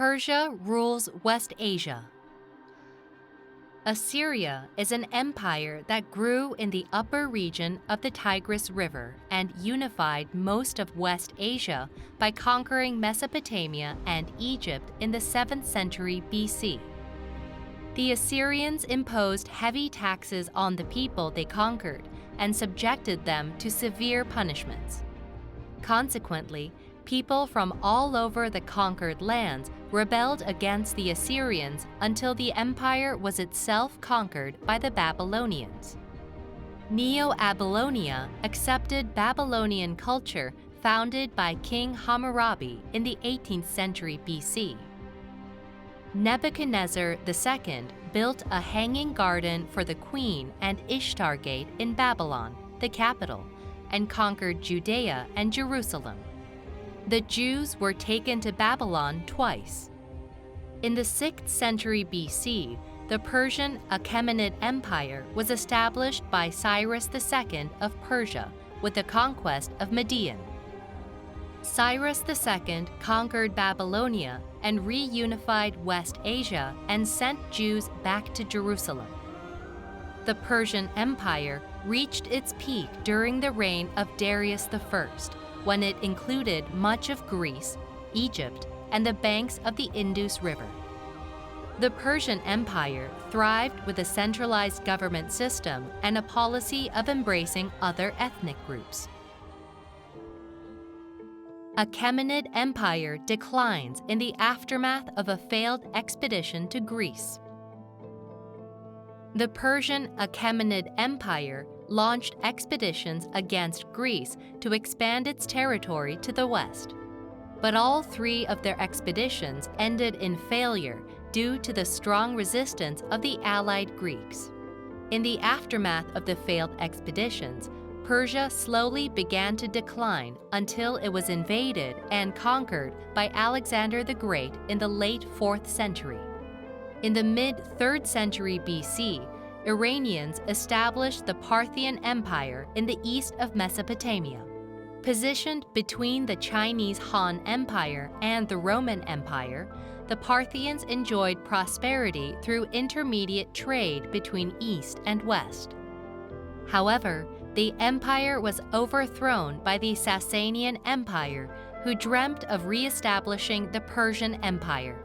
Persia rules West Asia. Assyria is an empire that grew in the upper region of the Tigris River and unified most of West Asia by conquering Mesopotamia and Egypt in the 7th century BC. The Assyrians imposed heavy taxes on the people they conquered and subjected them to severe punishments. Consequently, people from all over the conquered lands rebelled against the Assyrians until the empire was itself conquered by the Babylonians. Neo-Babylonia accepted Babylonian culture founded by King Hammurabi in the 18th century BC. Nebuchadnezzar II built a hanging garden for the queen and Ishtar Gate in Babylon, the capital, and conquered Judea and Jerusalem. The Jews were taken to Babylon twice. In the 6th century BC, the Persian Achaemenid Empire was established by Cyrus II of Persia with the conquest of Median. Cyrus II conquered Babylonia and reunified West Asia and sent Jews back to Jerusalem. The Persian Empire reached its peak during the reign of Darius I, when it included much of Greece, Egypt, and the banks of the Indus River. The Persian Empire thrived with a centralized government system and a policy of embracing other ethnic groups. Achaemenid Empire declines in the aftermath of a failed expedition to Greece. The Persian Achaemenid Empire launched expeditions against Greece to expand its territory to the west. But all three of their expeditions ended in failure due to the strong resistance of the allied Greeks. In the aftermath of the failed expeditions, Persia slowly began to decline until it was invaded and conquered by Alexander the Great in the late 4th century. In the mid-3rd century BC, Iranians established the Parthian Empire in the east of Mesopotamia. Positioned between the Chinese Han Empire and the Roman Empire, the Parthians enjoyed prosperity through intermediate trade between East and West. However, the empire was overthrown by the Sasanian Empire, who dreamt of re-establishing the Persian Empire.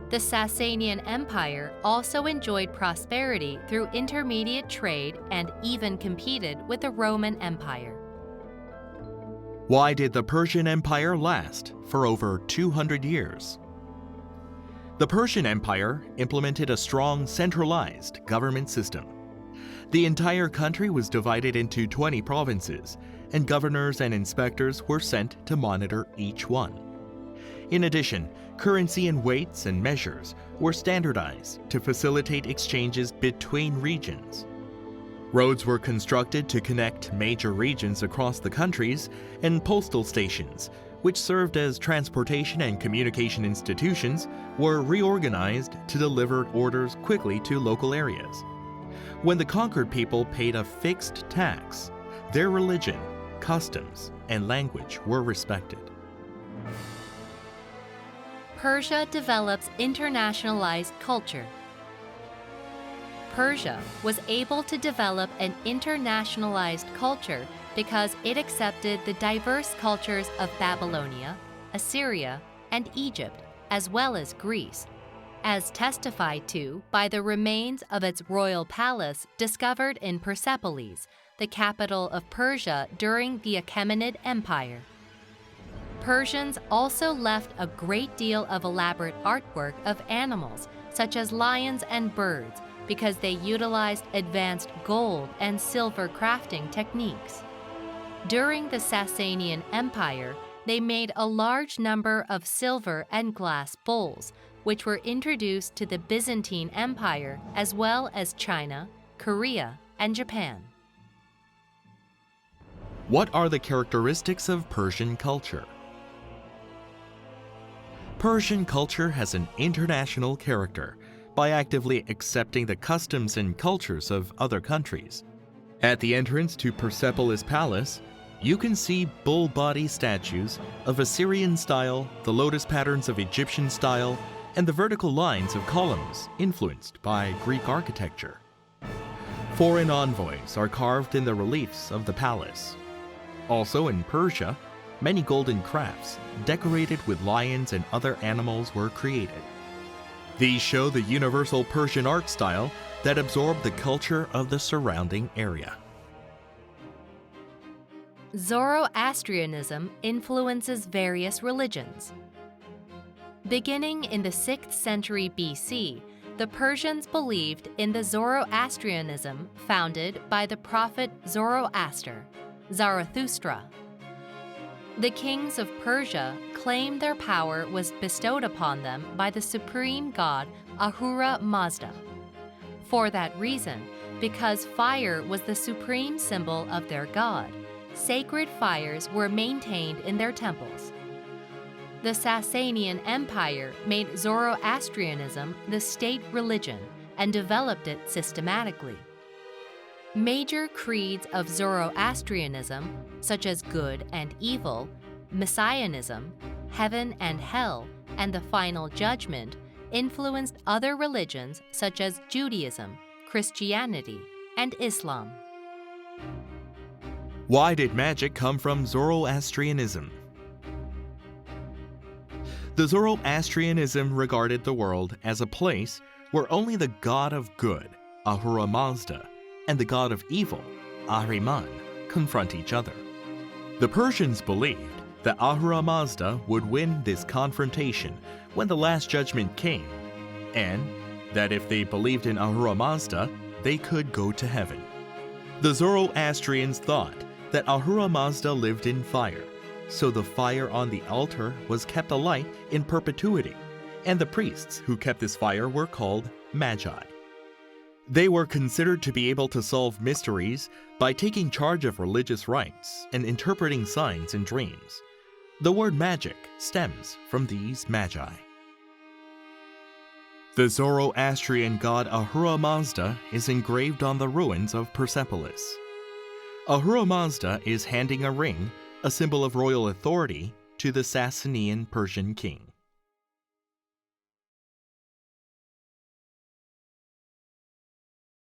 The Sasanian Empire also enjoyed prosperity through intermediate trade and even competed with the Roman Empire. Why did the Persian Empire last for over 200 years? The Persian Empire implemented a strong centralized government system. The entire country was divided into 20 provinces, and governors and inspectors were sent to monitor each one. In addition, currency and weights and measures were standardized to facilitate exchanges between regions. Roads were constructed to connect major regions across the countries, and postal stations, which served as transportation and communication institutions, were reorganized to deliver orders quickly to local areas. When the conquered people paid a fixed tax, their religion, customs, and language were respected. Persia develops internationalized culture. Persia was able to develop an internationalized culture because it accepted the diverse cultures of Babylonia, Assyria, and Egypt, as well as Greece, as testified to by the remains of its royal palace discovered in Persepolis, the capital of Persia during the Achaemenid Empire. Persians also left a great deal of elaborate artwork of animals, such as lions and birds, because they utilized advanced gold and silver crafting techniques. During the Sasanian Empire, they made a large number of silver and glass bowls, which were introduced to the Byzantine Empire as well as China, Korea, and Japan. What are the characteristics of Persian culture? Persian culture has an international character by actively accepting the customs and cultures of other countries. At the entrance to Persepolis Palace, you can see bull body statues of Assyrian style, the lotus patterns of Egyptian style, and the vertical lines of columns influenced by Greek architecture. Foreign envoys are carved in the reliefs of the palace. Also in Persia, many golden crafts decorated with lions and other animals were created. These show the universal Persian art style that absorbed the culture of the surrounding area. Zoroastrianism influences various religions. Beginning in the 6th century BC, the Persians believed in the Zoroastrianism founded by the prophet Zoroaster, Zarathustra. The kings of Persia claimed their power was bestowed upon them by the supreme god Ahura Mazda. For that reason, because fire was the supreme symbol of their god, sacred fires were maintained in their temples. The Sasanian Empire made Zoroastrianism the state religion and developed it systematically. Major creeds of Zoroastrianism, such as good and evil, messianism, heaven and hell, and the final judgment, influenced other religions such as Judaism, Christianity, and Islam. Why did magic come from Zoroastrianism? The Zoroastrianism regarded the world as a place where only the god of good, Ahura Mazda, and the god of evil, Ahriman, confront each other. The Persians believed that Ahura Mazda would win this confrontation when the Last Judgment came, and that if they believed in Ahura Mazda, they could go to heaven. The Zoroastrians thought that Ahura Mazda lived in fire, so the fire on the altar was kept alight in perpetuity, and the priests who kept this fire were called magi. They were considered to be able to solve mysteries by taking charge of religious rites and interpreting signs and dreams. The word magic stems from these magi. The Zoroastrian god Ahura Mazda is engraved on the ruins of Persepolis. Ahura Mazda is handing a ring, a symbol of royal authority, to the Sasanian Persian king.